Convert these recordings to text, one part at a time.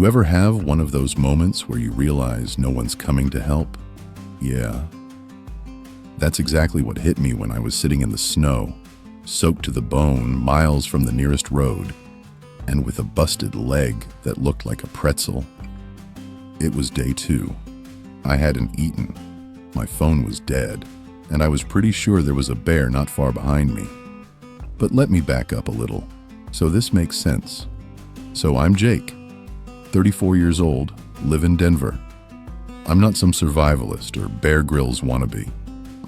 you ever have one of those moments where you realize no one's coming to help? Yeah. That's exactly what hit me when I was sitting in the snow, soaked to the bone, miles from the nearest road, and with a busted leg that looked like a pretzel. It was day 2. I hadn't eaten. My phone was dead, and I was pretty sure there was a bear not far behind me. But let me back up a little, so this makes sense. So I'm Jake, 34 years old, live in Denver. I'm not some survivalist or Bear Grylls wannabe.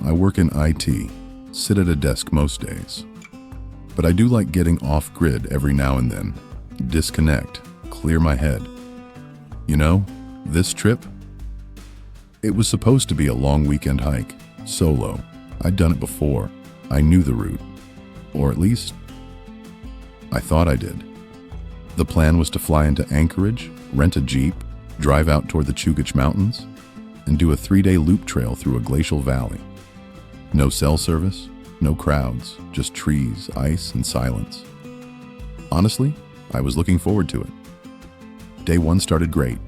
I work in IT, sit at a desk most days. But I do like getting off-grid every now and then, disconnect, clear my head. You know, this trip? It was supposed to be a long weekend hike, solo. I'd done it before. I knew the route. Or at least, I thought I did. The plan was to fly into Anchorage, rent a Jeep, drive out toward the Chugach Mountains, and do a 3-day loop trail through a glacial valley. No cell service, no crowds, just trees, ice, and silence. Honestly, I was looking forward to it. Day 1 started great.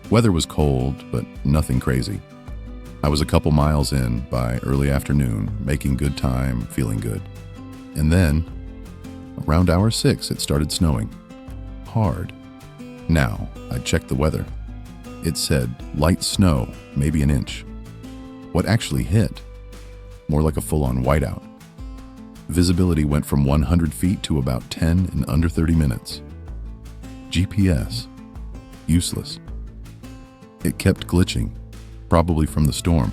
Weather was cold, but nothing crazy. I was a couple miles in by early afternoon, making good time, feeling good. And then, around hour 6, it started snowing. Hard. Now, I checked the weather. It said light snow, maybe an inch. What actually hit? More like a full-on whiteout. Visibility went from 100 feet to about 10 in under 30 minutes. GPS. Useless. It kept glitching, probably from the storm.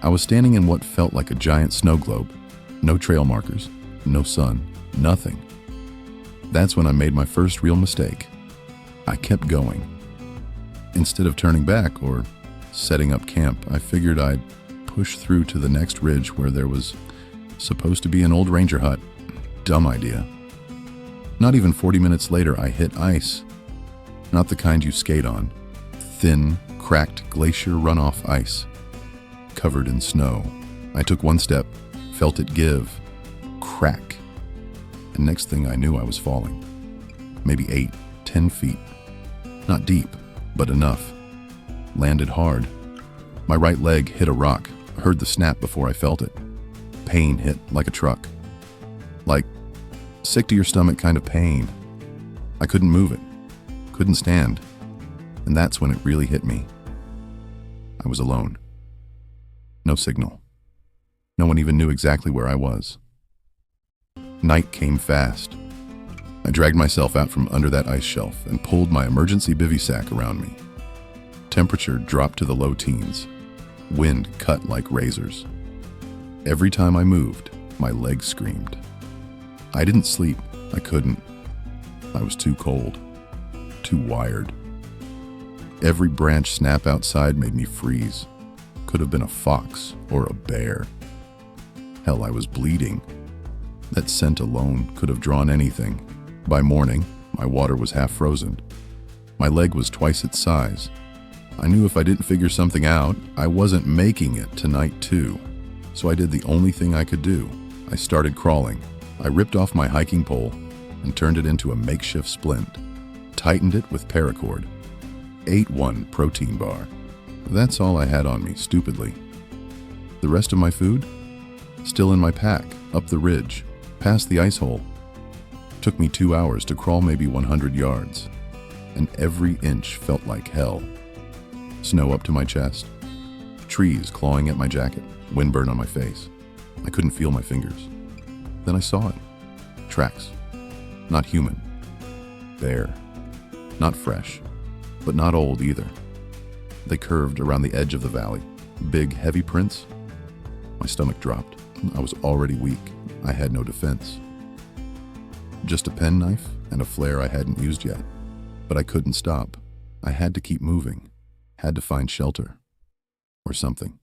I was standing in what felt like a giant snow globe. No trail markers, no sun, nothing. That's when I made my first real mistake. I kept going. Instead of turning back or setting up camp, I figured I'd push through to the next ridge where there was supposed to be an old ranger hut. Dumb idea. Not even 40 minutes later, I hit ice. Not the kind you skate on. Thin, cracked glacier runoff ice. Covered in snow. I took one step, felt it give. Crack. And next thing I knew, I was falling. Maybe 8, 10 feet. Not deep, but enough. Landed hard. My right leg hit a rock. Heard the snap before I felt it. Pain hit like a truck. Like sick to your stomach kind of pain. I couldn't move it. Couldn't stand. And that's when it really hit me. I was alone. No signal. No one even knew exactly where I was. Night came fast. I dragged myself out from under that ice shelf and pulled my emergency bivy sack around me. Temperature dropped to the low teens. Wind cut like razors. Every time I moved, my legs screamed. I didn't sleep. I couldn't. I was too cold. Too wired. Every branch snap outside made me freeze. Could have been a fox or a bear. Hell, I was bleeding. That scent alone could have drawn anything. By morning, my water was half frozen. My leg was twice its size. I knew if I didn't figure something out, I wasn't making it to night 2. So I did the only thing I could do. I started crawling. I ripped off my hiking pole and turned it into a makeshift splint. Tightened it with paracord. Ate one protein bar. That's all I had on me, stupidly. The rest of my food? Still in my pack, up the ridge, past the ice hole. Took me 2 hours to crawl maybe 100 yards. And every inch felt like hell. Snow up to my chest. Trees clawing at my jacket, windburn on my face. I couldn't feel my fingers. Then I saw it. Tracks. Not human. Bear. Not fresh, but not old either. They curved around the edge of the valley. Big, heavy prints. My stomach dropped. I was already weak. I had no defense. Just a penknife and a flare I hadn't used yet. But I couldn't stop. I had to keep moving. Had to find shelter. Or something.